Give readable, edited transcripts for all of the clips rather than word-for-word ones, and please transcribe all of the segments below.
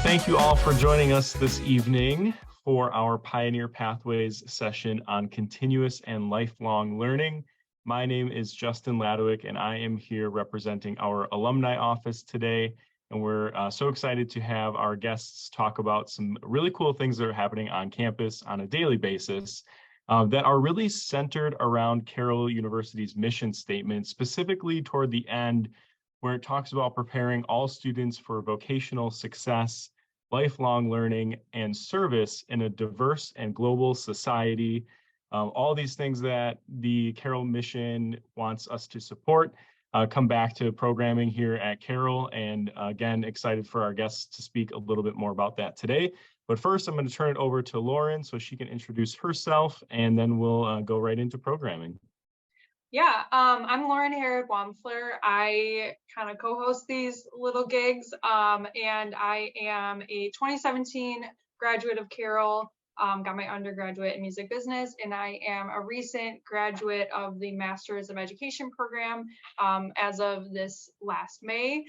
Thank you all for joining us this evening for our Pioneer Pathways session on continuous and lifelong learning. My name is Justin Ladowick, and I am here representing our alumni office today. And we're so excited to have our guests talk about some really cool things that are happening on campus on a daily basis that are really centered around Carroll University's mission statement, specifically toward the end, where it talks about preparing all students for vocational success, lifelong learning, and service in a diverse and global society. All these things that the Carroll mission wants us to support come back to programming here at Carroll. And again, excited for our guests to speak a little bit more about that today. But first, I'm going to turn it over to Lauren so she can introduce herself, and then we'll go right into programming. Yeah, I'm Lauren Herod-Wamfler. I kind of co-host these little gigs, and I am a 2017 graduate of Carroll, got my undergraduate in music business, and I am a recent graduate of the Masters of Education program as of this last May.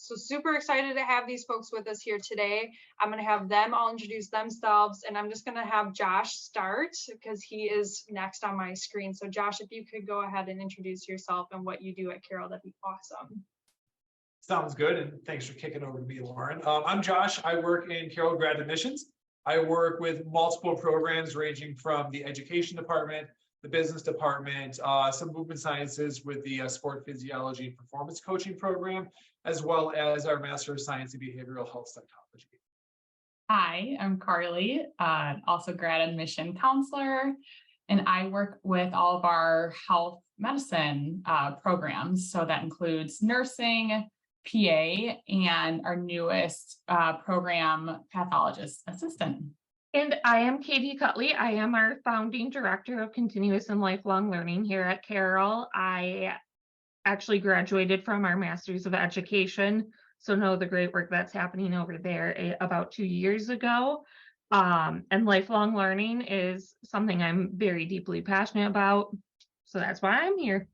So super excited to have these folks with us here today. I'm going to have them all introduce themselves, and I'm just going to have Josh start because he is next on my screen. So Josh, if you could go ahead and introduce yourself and what you do at Carroll, that'd be awesome. Sounds good, and thanks for kicking over to me, Lauren. I'm Josh. I work in Carroll Grad Admissions. I work with multiple programs ranging from the education department, the business department, some movement sciences with the sport physiology and performance coaching program, as well as our Master of Science in Behavioral Health Psychology. Hi, I'm Carly, also grad admission counselor, and I work with all of our health medicine programs. So that includes nursing, PA, and our newest program, pathologist assistant. And I am Katy Coutley. I am our founding director of continuous and lifelong learning here at Carroll. I actually graduated from our Masters of Education, so know the great work that's happening over there about 2 years ago. And lifelong learning is something I'm very deeply passionate about, so that's why I'm here.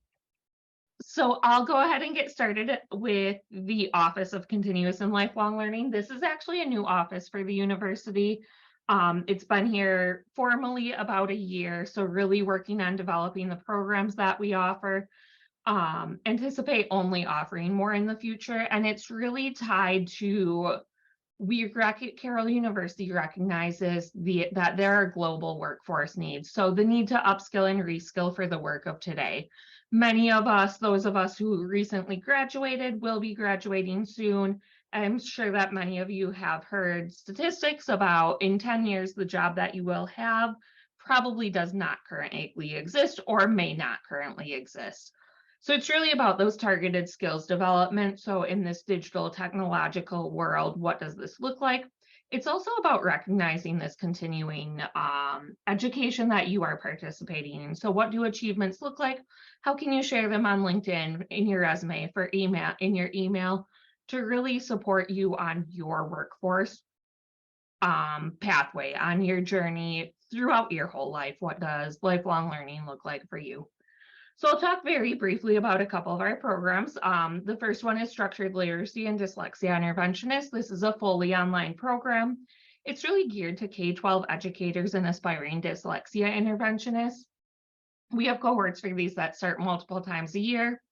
So I'll go ahead and get started with the Office of Continuous and Lifelong Learning. This is actually a new office for the university. It's been here formally about a year, so really working on developing the programs that we offer. Anticipate only offering more in the future, and it's really tied to Carroll University recognizes that there are global workforce needs, so the need to upskill and reskill for the work of today. Many of us, those of us who recently graduated, will be graduating soon. I'm sure that many of you have heard statistics about in 10 years, the job that you will have probably does not currently exist or may not currently exist. So it's really about those targeted skills development. So in this digital technological world, what does this look like? It's also about recognizing this continuing education that you are participating in. So what do achievements look like? How can you share them on LinkedIn, in your resume, for email, in your email, to really support you on your workforce pathway, on your journey throughout your whole life? What does lifelong learning look like for you? So I'll talk very briefly about a couple of our programs. The first one is Structured Literacy and Dyslexia Interventionist. This is a fully online program. It's really geared to K-12 educators and aspiring dyslexia interventionists. We have cohorts for these that start multiple times a year.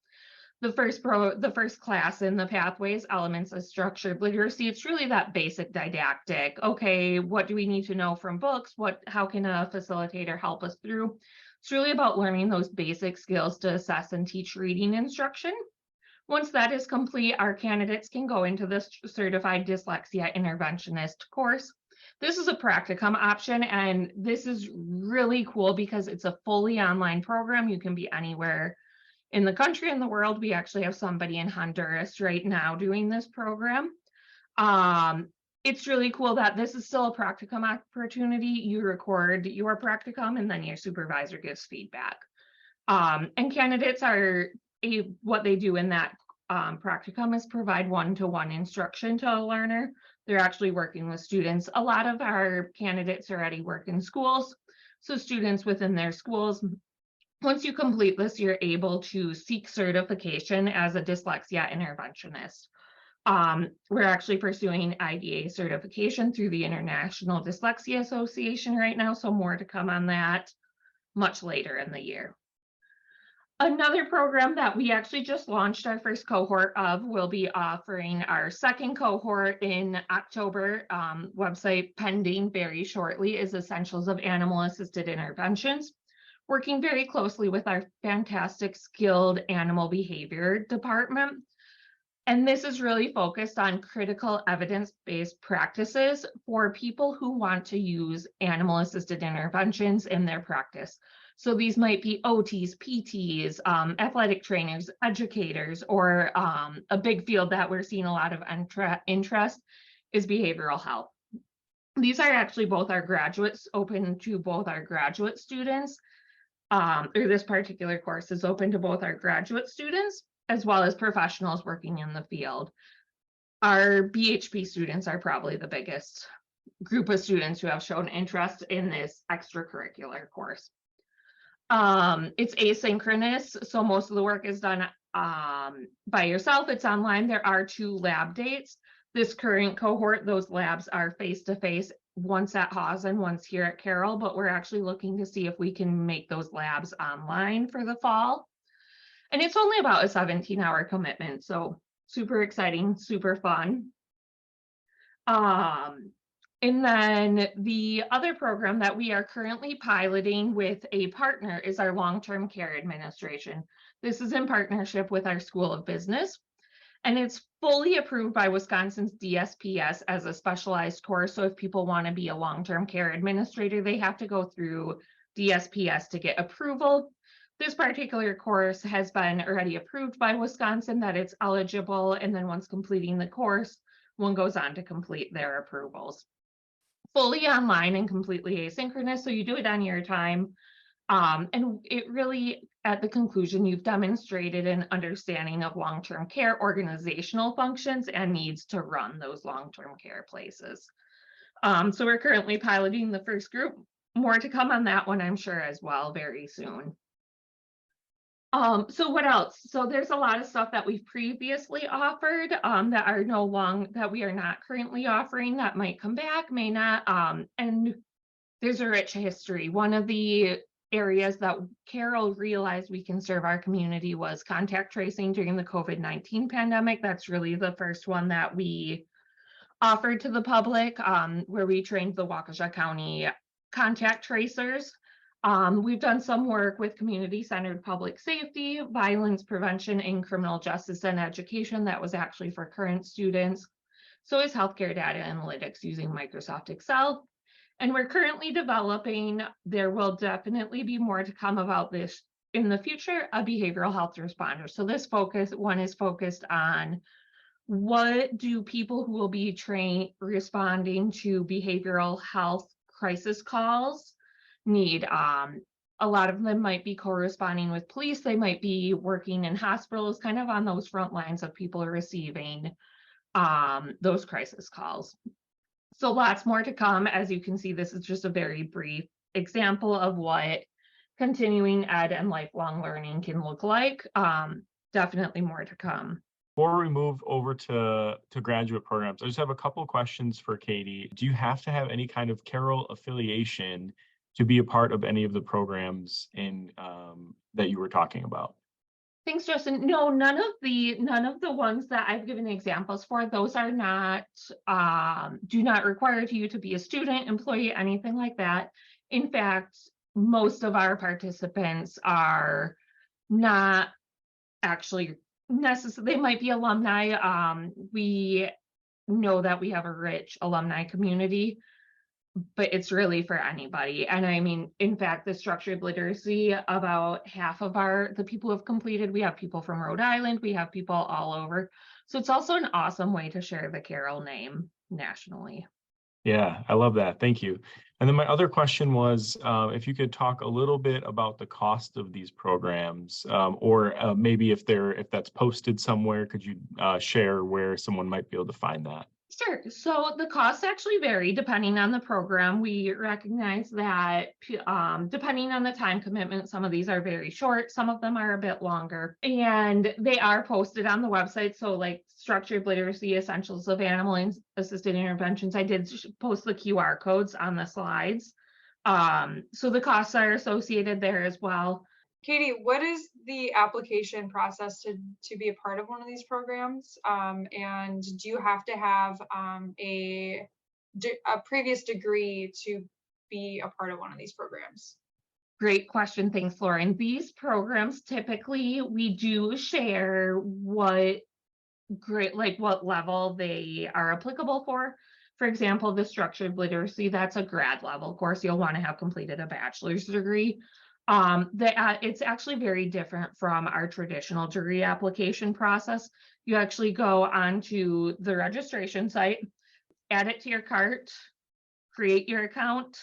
The first class in the pathways, Elements of Structured Literacy. It's really that basic didactic. Okay, what do we need to know from books? How can a facilitator help us through? It's really about learning those basic skills to assess and teach reading instruction. Once that is complete, our candidates can go into this Certified Dyslexia Interventionist course. This is a practicum option, and this is really cool because it's a fully online program. You can be anywhere in the country and the world. We actually have somebody in Honduras right now doing this program. It's really cool that this is still a practicum opportunity. You record your practicum and then your supervisor gives feedback. And candidates what they do in that practicum is provide one-to-one instruction to a learner. They're actually working with students. A lot of our candidates already work in schools, so students within their schools. Once you complete this, you're able to seek certification as a dyslexia interventionist. We're actually pursuing IDA certification through the International Dyslexia Association right now, so more to come on that much later in the year. Another program that we actually just launched our first cohort of, will be offering our second cohort in October. Website pending very shortly, is Essentials of Animal Assisted Interventions, working very closely with our fantastic skilled animal behavior department. And this is really focused on critical evidence-based practices for people who want to use animal assisted interventions in their practice. So these might be OTs, PTs, athletic trainers, educators, or a big field that we're seeing a lot of interest is behavioral health. These are actually both our graduates, open to both our graduate students, or this particular course is open to both our graduate students as well as professionals working in the field. Our BHP students are probably the biggest group of students who have shown interest in this extracurricular course. It's asynchronous, so most of the work is done by yourself. It's online. There are 2 lab dates. This current cohort, those labs are face-to-face, once at Haas and once here at Carroll, but we're actually looking to see if we can make those labs online for the fall. And it's only about a 17-hour commitment, so super exciting, super fun. And then the other program that we are currently piloting with a partner is our long-term care administration. This is in partnership with our School of Business, and it's fully approved by Wisconsin's DSPS as a specialized course. So if people want to be a long-term care administrator, they have to go through DSPS to get approval. This particular course has been already approved by Wisconsin that it's eligible, and then once completing the course, one goes on to complete their approvals. Fully online and completely asynchronous, so you do it on your time. And it really, at the conclusion, you've demonstrated an understanding of long-term care organizational functions and needs to run those long-term care places. So we're currently piloting the first group. More to come on that one, I'm sure, as well, very soon. So what else? So there's a lot of stuff that we've previously offered that we are not currently offering, that might come back, may not. And there's a rich history. One of the areas that Carroll realized we can serve our community was contact tracing during the COVID-19 pandemic. That's really the first one that we offered to the public, where we trained the Waukesha County contact tracers. We've done some work with community-centered public safety, violence prevention, and criminal justice and education. That was actually for current students. So is healthcare data analytics using Microsoft Excel. And we're currently developing, there will definitely be more to come about this in the future, a behavioral health responder. So this one is focused on what do people who will be responding to behavioral health crisis calls need. A lot of them might be corresponding with police. They might be working in hospitals, kind of on those front lines of people receiving those crisis calls. So lots more to come. As you can see, this is just a very brief example of what continuing ed and lifelong learning can look like. Definitely more to come. Before we move over to graduate programs, I just have a couple of questions for Katy. Do you have to have any kind of Carroll affiliation to be a part of any of the programs that you were talking about? Thanks, Justin. No, none of the ones that I've given examples for, those are not, do not require you to be a student, employee, anything like that. In fact, most of our participants are not actually necessarily, they might be alumni. We know that we have a rich alumni community, but it's really for anybody. And I mean, in fact, the structured literacy, about half of the people who have completed, we have people from Rhode Island, we have people all over. So it's also an awesome way to share the Carroll name nationally. Yeah, I love that. Thank you. And then my other question was, if you could talk a little bit about the cost of these programs, or maybe if that's posted somewhere, could you share where someone might be able to find that? Sure. So the costs actually vary depending on the program. We recognize that depending on the time commitment, some of these are very short, some of them are a bit longer, and they are posted on the website. So like structured literacy, essentials of animal assisted interventions, I did post the QR codes on the slides. So the costs are associated there as well. Katie, what is the application process to be a part of one of these programs? And do you have to have a previous degree to be a part of one of these programs? Great question. Thanks, Lauren. These programs, typically, we do share what level they are applicable for. For example, the structured literacy, that's a grad level course. You'll want to have completed a bachelor's degree. It's actually very different from our traditional degree application process. You actually go onto the registration site, add it to your cart, create your account,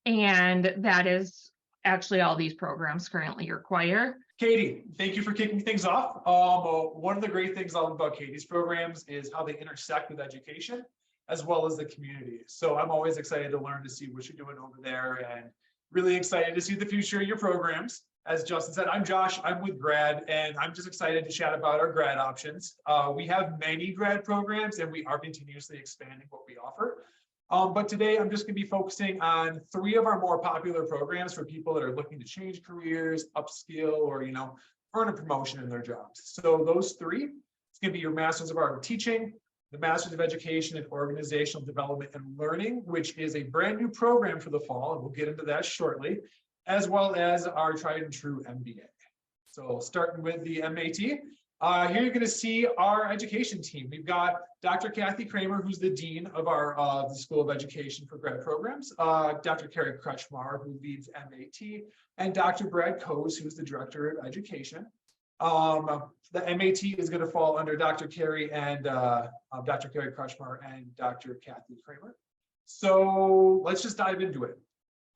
and that is actually all these programs currently require. Katie, thank you for kicking things off. One of the great things about Katie's programs is how they intersect with education as well as the community. So I'm always excited to learn to see what you're doing over there, and really excited to see the future of your programs. As Justin said, I'm Josh, I'm with grad, and I'm just excited to chat about our grad options. We have many grad programs and we are continuously expanding what we offer. But today I'm just going to be focusing on 3 of our more popular programs for people that are looking to change careers, upskill, or, earn a promotion in their jobs. So those 3, it's going to be your Master's of Art in Teaching, the Master's of Education in Organizational Development and Learning, which is a brand new program for the fall, and we'll get into that shortly, as well as our tried and true MBA. So starting with the MAT, here you're going to see our education team. We've got Dr. Kathy Kramer, who's the Dean of our the School of Education for Grad Programs, Dr. Carrie Kretschmar, who leads MAT, and Dr. Brad Coase, who's the Director of Education. The MAT is going to fall under Dr. Carrie and Dr. Carrie Kretschmar and Dr. Kathy Kramer. So let's just dive into it.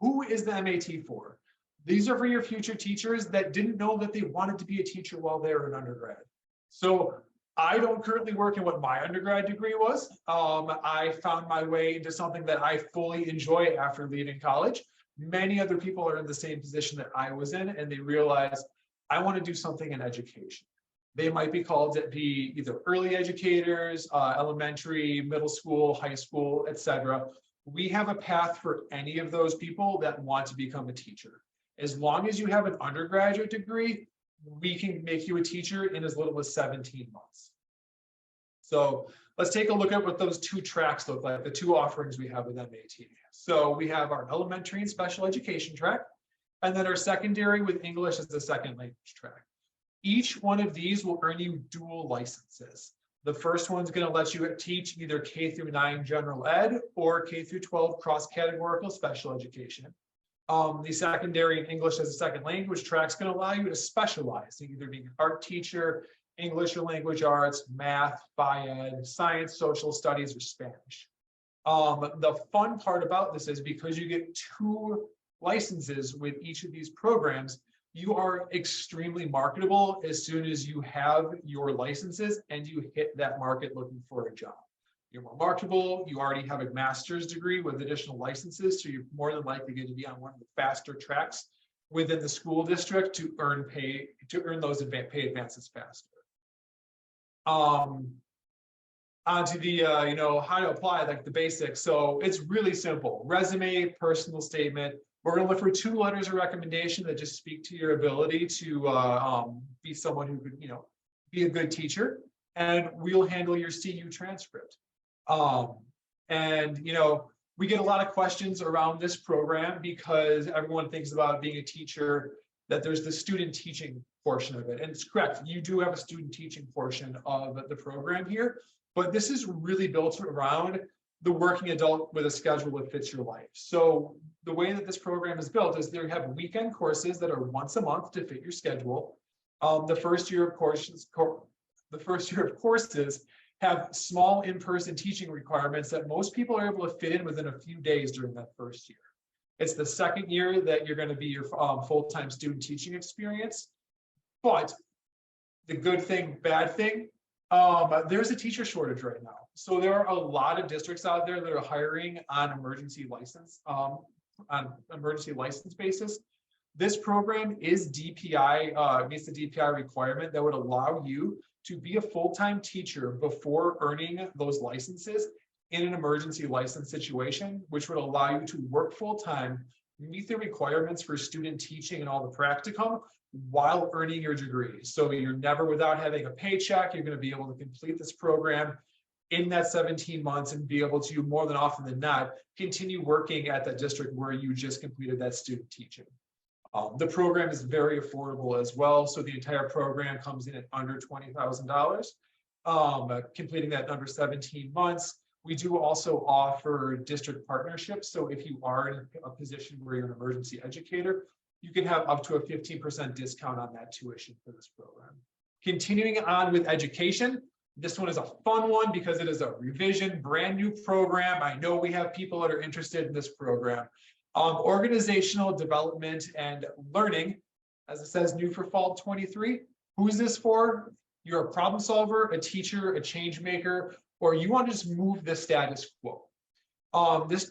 Who is the MAT for? These are for your future teachers that didn't know that they wanted to be a teacher while they were an undergrad. So I don't currently work in what my undergrad degree was. I found my way into something that I fully enjoy after leaving college. Many other people are in the same position that I was in, and they realize, I want to do something in education. They might be called to be either early educators, elementary, middle school, high school, etc. We have a path for any of those people that want to become a teacher. As long as you have an undergraduate degree, we can make you a teacher in as little as 17 months. So let's take a look at what those 2 tracks look like, the 2 offerings we have with MAT. So we have our elementary and special education track, and then our secondary with English as the second language track. Each one of these will earn you dual licenses. The first one's going to let you teach either K through 9 general ed or K through 12 cross-categorical special education. The secondary in English as a second language track is going to allow you to specialize in either being an art teacher, English or language arts, math, bi-ed, science, social studies, or Spanish. The fun part about this is because you get 2 licenses with each of these programs, you are extremely marketable as soon as you have your licenses and you hit that market looking for a job. You're more marketable, you already have a master's degree with additional licenses, so you're more than likely going to be on one of the faster tracks within the school district to earn those pay advances faster. Onto the how to apply, like the basics. So it's really simple: resume, personal statement. We're going to look for 2 letters of recommendation that just speak to your ability to be someone who could, be a good teacher, and we'll handle your CU transcript. We get a lot of questions around this program because everyone thinks about being a teacher, that there's the student teaching portion of it. And it's correct, you do have a student teaching portion of the program here, but this is really built around the working adult with a schedule that fits your life. So the way that this program is built is they have weekend courses that are once a month to fit your schedule. The first year of courses have small in-person teaching requirements that most people are able to fit in within a few days during that first year. It's the second year that you're going to be your full-time student teaching experience. But the good thing, bad thing, there's a teacher shortage right now. So there are a lot of districts out there that are hiring on emergency license basis. This program is DPI, meets the DPI requirement that would allow you to be a full-time teacher before earning those licenses in an emergency license situation, which would allow you to work full-time, meet the requirements for student teaching and all the practicum while earning your degree. So you're never without having a paycheck. You're going to be able to complete this program in that 17 months and be able to, more than often than not, continue working at that district where you just completed that student teaching. The program is very affordable as well. So the entire program comes in at under $20,000, completing that in under 17 months. We do also offer district partnerships. So if you are in a position where you're an emergency educator, you can have up to a 15% discount on that tuition for this program. Continuing on with education, this one is a fun one because it is a revision, brand new program. I know we have people that are interested in this program. Organizational development and learning, as it says, new for fall 23. Who's this for? You're a problem solver, a teacher, a change maker, or you want to just move the status quo. This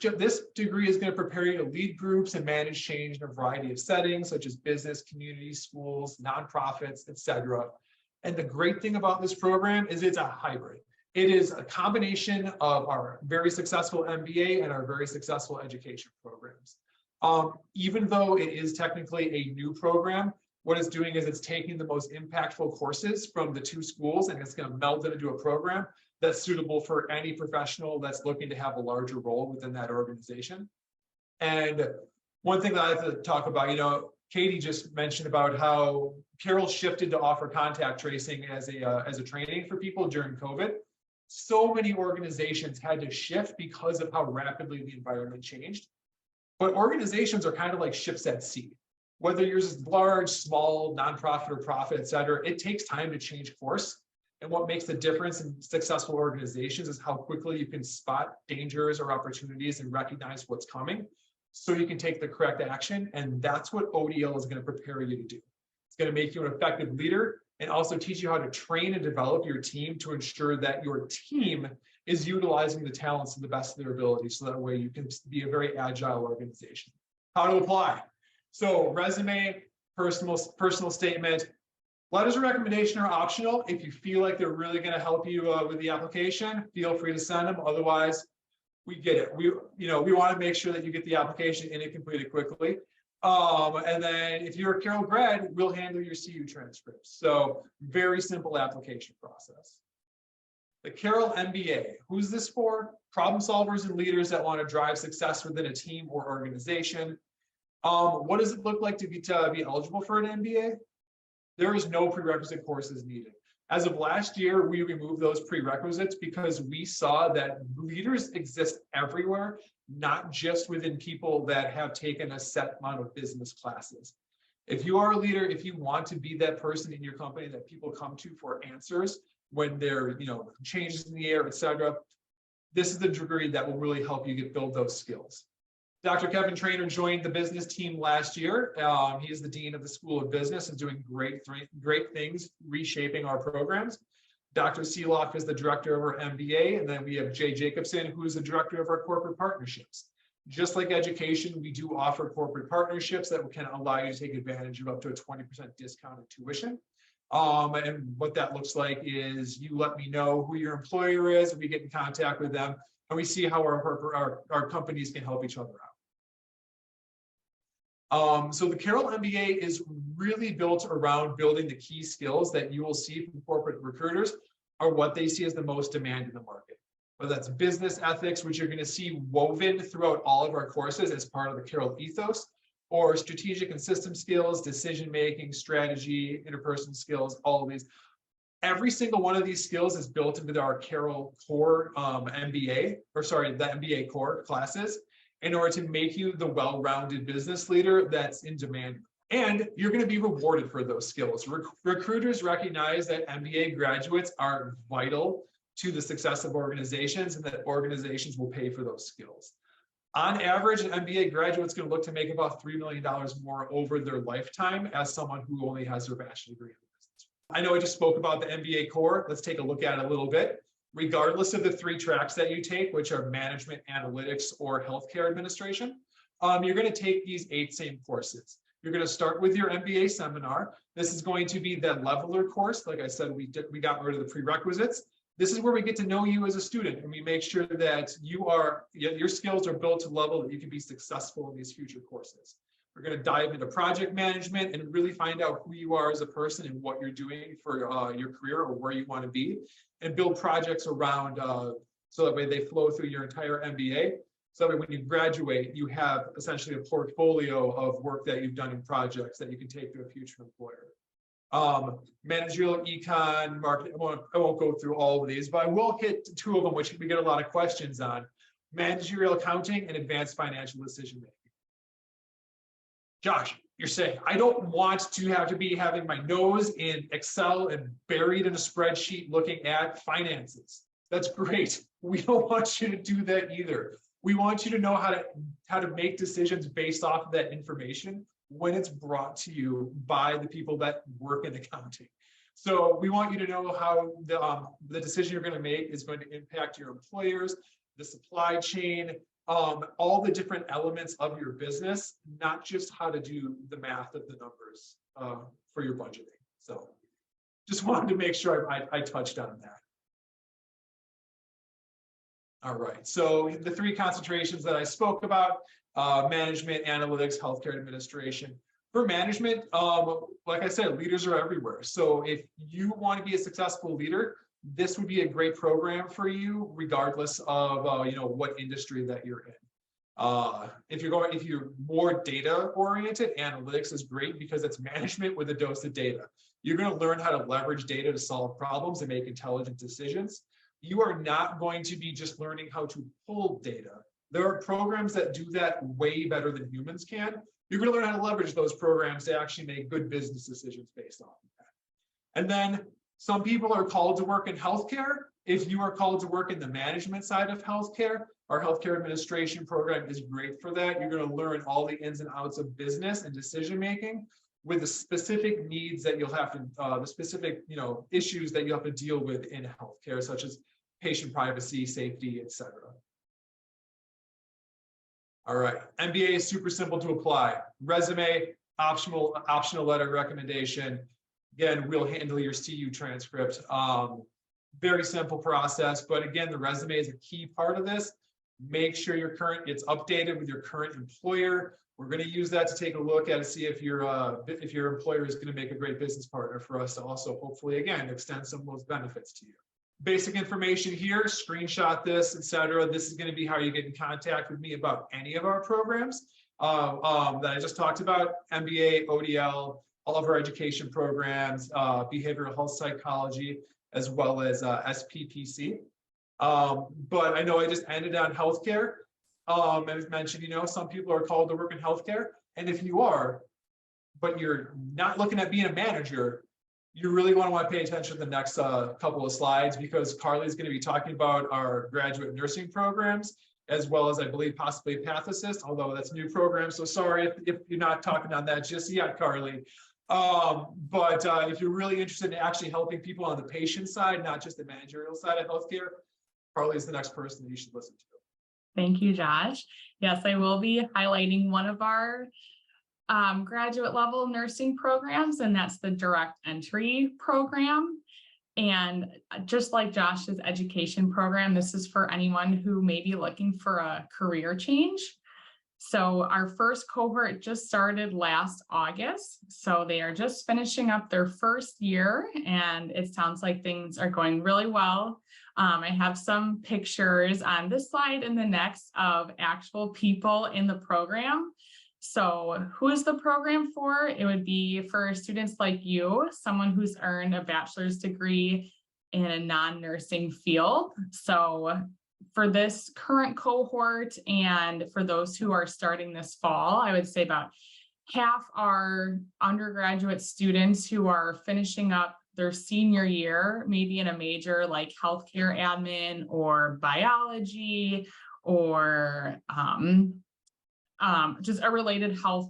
degree is going to prepare you to lead groups and manage change in a variety of settings, such as business, community, schools, nonprofits, etc. And the great thing about this program is it's a hybrid. It is a combination of our very successful MBA and our very successful education programs. Even though it is technically a new program, what it's doing is it's taking the most impactful courses from the two schools and it's going to meld it into a program that's suitable for any professional that's looking to have a larger role within that organization. And one thing that I have to talk about, Katy just mentioned about how Carroll shifted to offer contact tracing as a training for people during COVID. So many organizations had to shift because of how rapidly the environment changed. But organizations are kind of like ships at sea. Whether yours is large, small, nonprofit or profit, et cetera, it takes time to change course. And what makes the difference in successful organizations is how quickly you can spot dangers or opportunities and recognize what's coming so you can take the correct action. And that's what ODL is going to prepare you to do. It's going to make you an effective leader and also teach you how to train and develop your team to ensure that your team is utilizing the talents to the best of their ability. So that way you can be a very agile organization. How to apply. So resume, personal statement, letters of recommendation are optional. If you feel like they're really going to help you with the application, feel free to send them. Otherwise, we get it. We want to make sure that you get the application in and completed quickly. And then if you're a Carroll grad, we'll handle your CU transcripts. So very simple application process. The Carroll MBA, who's this for? Problem solvers and leaders that want to drive success within a team or organization. What does it look like to be eligible for an MBA? There is no prerequisite courses needed. As of last year, we removed those prerequisites because we saw that leaders exist everywhere, not just within people that have taken a set amount of business classes. If you are a leader, if you want to be that person in your company that people come to for answers when there are changes in the air, et cetera, this is the degree that will really help you build those skills. Dr. Kevin Trainer joined the business team last year. He is the dean of the School of Business and doing great things, reshaping our programs. Dr. Seeloff is the director of our MBA, and then we have Jay Jacobson, who is the director of our corporate partnerships. Just like education, we do offer corporate partnerships that can allow you to take advantage of up to a 20% discount in tuition. And what that looks like is you let me know who your employer is, we get in contact with them, and we see how our companies can help each other out. So the Carroll MBA is really built around building the key skills that you will see from corporate recruiters are what they see as the most demand in the market. Whether that's business ethics, which you're going to see woven throughout all of our courses as part of the Carroll ethos, or strategic and system skills, decision-making, strategy, interpersonal skills, all of these. Every single one of these skills is built into our Carroll core the MBA core classes in order to make you the well-rounded business leader that's in demand. And you're going to be rewarded for those skills. Recruiters recognize that MBA graduates are vital to the success of organizations and that organizations will pay for those skills. On average, an MBA graduate's going to look to make about $3 million more over their lifetime as someone who only has their bachelor degree in business. I know I just spoke about the MBA core. Let's take a look at it a little bit. regardless of the 3 tracks that you take, which are management, analytics, or healthcare administration. You're going to take these 8 same courses. You're going to start with your MBA seminar. This is going to be the leveler course. Like I said, we got rid of the prerequisites. This is where we get to know you as a student, and we make sure that your skills are built to level that you can be successful in these future courses. We're going to dive into project management and really find out who you are as a person and what you're doing for your career or where you want to be, and build projects around so that way they flow through your entire MBA. So that when you graduate, you have essentially a portfolio of work that you've done in projects that you can take to a future employer. Managerial econ, marketing, I won't go through all of these, but I will hit 2 of them, which we get a lot of questions on: managerial accounting and advanced financial decision making. Josh, you're saying, I don't want to have to be having my nose in Excel and buried in a spreadsheet looking at finances. That's great. We don't want you to do that either. We want you to know how to make decisions based off of that information when it's brought to you by the people that work in accounting. So we want you to know how the decision you're going to make is going to impact your employers, the supply chain, all the different elements of your business, not just how to do the math of the numbers for your budgeting. So just wanted to make sure I touched on that. All right, so the 3 concentrations that I spoke about, management, analytics, healthcare administration. For management, like I said, leaders are everywhere. So if you want to be a successful leader, this would be a great program for you, regardless of what industry that you're in. If you're more data oriented, analytics is great because it's management with a dose of data. You're going to learn how to leverage data to solve problems and make intelligent decisions. You are not going to be just learning how to pull data. There are programs that do that way better than humans can. You're going to learn how to leverage those programs to actually make good business decisions based off of that. And then some people are called to work in healthcare. If you are called to work in the management side of healthcare, our healthcare administration program is great for that. You're going to learn all the ins and outs of business and decision making with the specific needs that you'll have to, the specific issues that you have to deal with in healthcare, such as patient privacy, safety, etc. All right, MBA is super simple to apply. Resume, optional letter recommendation. Again, we'll handle your CU transcript. Very simple process, but again, the resume is a key part of this. Make sure it's updated with your current employer. We're going to use that to take a look at to see if your employer is going to make a great business partner for us to also hopefully again extend some of those benefits to you. Basic information here, screenshot this, etc. This is going to be how you get in contact with me about any of our programs that I just talked about: MBA, ODL, all of our education programs, behavioral health psychology, as well as SPPC. But I know I just ended on healthcare. As mentioned, some people are called to work in healthcare, and if you are, but you're not looking at being a manager, you really want to pay attention to the next couple of slides, because Carly is going to be talking about our graduate nursing programs, as well as I believe possibly Path Assist, although that's a new program. So sorry if you're not talking on that just yet, Carly. But if you're really interested in actually helping people on the patient side, not just the managerial side of healthcare, Carly is the next person that you should listen to. Thank you, Josh. Yes, I will be highlighting one of our graduate level nursing programs, and that's the direct entry program. And just like Josh's education program, this is for anyone who may be looking for a career change. So our first cohort just started last August. So they are just finishing up their first year, and it sounds like things are going really well. I have some pictures on this slide and the next of actual people in the program. So who is the program for? It would be for students like you, someone who's earned a bachelor's degree in a non-nursing field. So for this current cohort and for those who are starting this fall, I would say about half are undergraduate students who are finishing up their senior year, maybe in a major like healthcare admin or biology or just a related health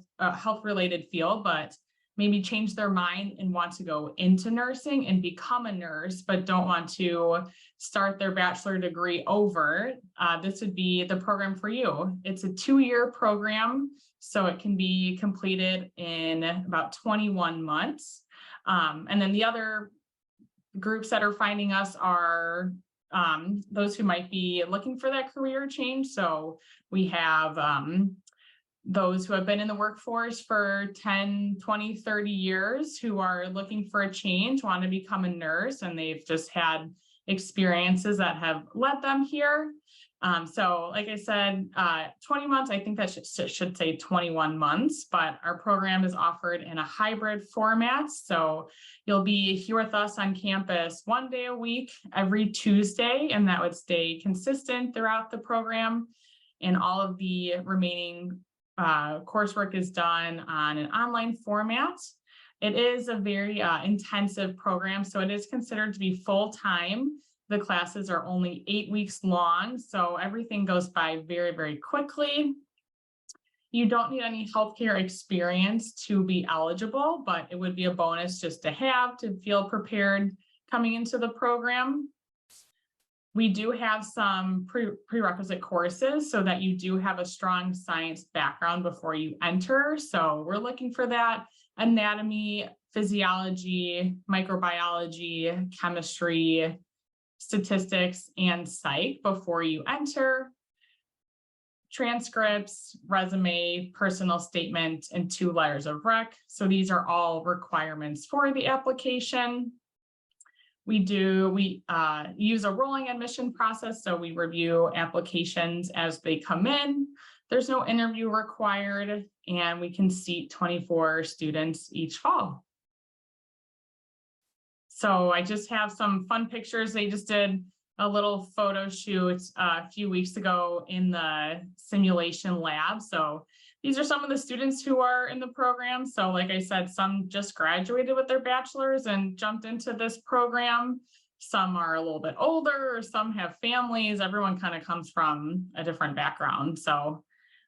related field. But maybe change their mind and want to go into nursing and become a nurse, but don't want to start their bachelor degree over, this would be the program for you. It's a 2-year program, so it can be completed in about 21 months. And then the other groups that are finding us are those who might be looking for that career change. So we have those who have been in the workforce for 10, 20, 30 years who are looking for a change, want to become a nurse, and they've just had experiences that have led them here. So like I said, 20 months, I think that should say 21 months, but our program is offered in a hybrid format. So you'll be here with us on campus 1 day a week, every Tuesday, and that would stay consistent throughout the program. And all of the remaining coursework is done on an online format. It is a very intensive program, so it is considered to be full-time. The classes are only 8 weeks long, so everything goes by very, very quickly. You don't need any healthcare experience to be eligible, but it would be a bonus just to have to feel prepared coming into the program. We do have some prerequisite courses so that you do have a strong science background before you enter. So we're looking for that: anatomy, physiology, microbiology, chemistry, statistics, and psych before you enter. Transcripts, resume, personal statement, and 2 letters of rec. So these are all requirements for the application. We use a rolling admission process, so we review applications as they come in. There's no interview required, and we can seat 24 students each fall. So I just have some fun pictures. They just did a little photo shoot a few weeks ago in the simulation lab. So these are some of the students who are in the program. So like I said, some just graduated with their bachelor's and jumped into this program. Some are a little bit older, some have families. Everyone kind of comes from a different background. So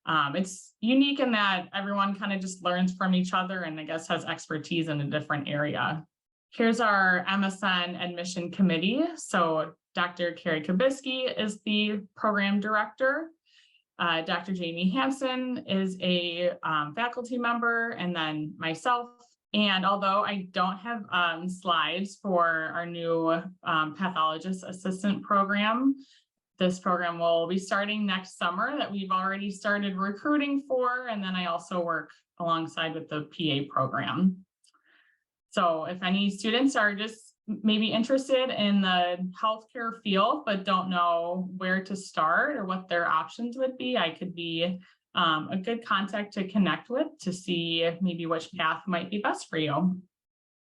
it's unique in that everyone kind of just learns from each other and I guess has expertise in a different area. Here's our MSN admission committee. So Dr. Carrie Kubisky is the program director. Dr. Jamie Hansen is a faculty member, and then myself. And although I don't have slides for our new pathologist assistant program, this program will be starting next summer that we've already started recruiting for. And then I also work alongside with the PA program. So if any students are just maybe interested in the healthcare field, but don't know where to start or what their options would be, I could be a good contact to connect with to see maybe which path might be best for you.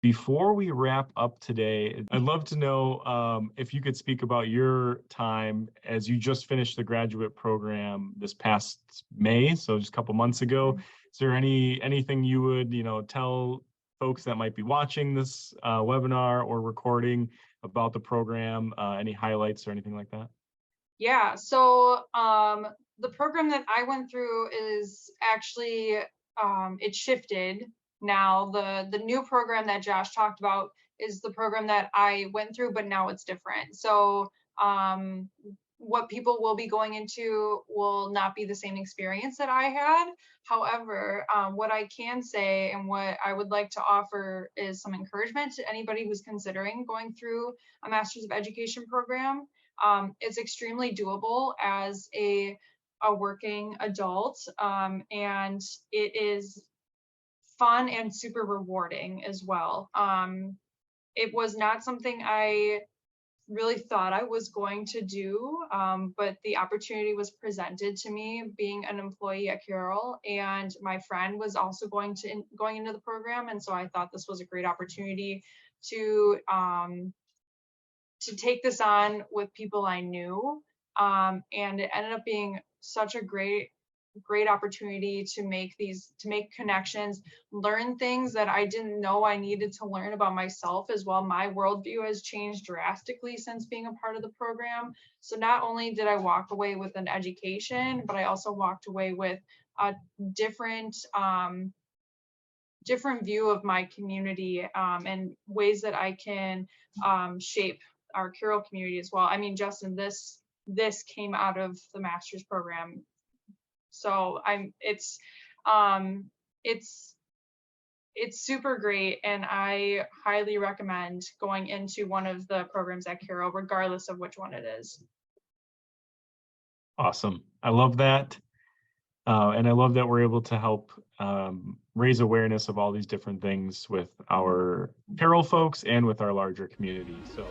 Before we wrap up today, I'd love to know if you could speak about your time as you just finished the graduate program this past May, so just a couple months ago. Is there anything you would, tell folks that might be watching this webinar or recording about the program, any highlights or anything like that? Yeah, so the program that I went through is actually, it shifted. Now the new program that Josh talked about is the program that I went through, but now it's different. So what people will be going into will not be the same experience that I had. However, what I can say and what I would like to offer is some encouragement to anybody who's considering going through a Master's of Education program. It's extremely doable as a working adult, and it is fun and super rewarding as well. It was not something I really thought I was going to do, but the opportunity was presented to me being an employee at Carroll, and my friend was also going into the program, and so I thought this was a great opportunity to take this on with people I knew, and it ended up being such a great opportunity to make connections, learn things that I didn't know I needed to learn about myself as well. My worldview has changed drastically since being a part of the program. So not only did I walk away with an education, but I also walked away with different different view of my community and ways that I can shape our Carroll community as well. I mean, Justin, this came out of the master's program. So it's super great, and I highly recommend going into one of the programs at Carroll, regardless of which one it is. Awesome. I love that. And I love that we're able to help raise awareness of all these different things with our Carroll folks and with our larger community. So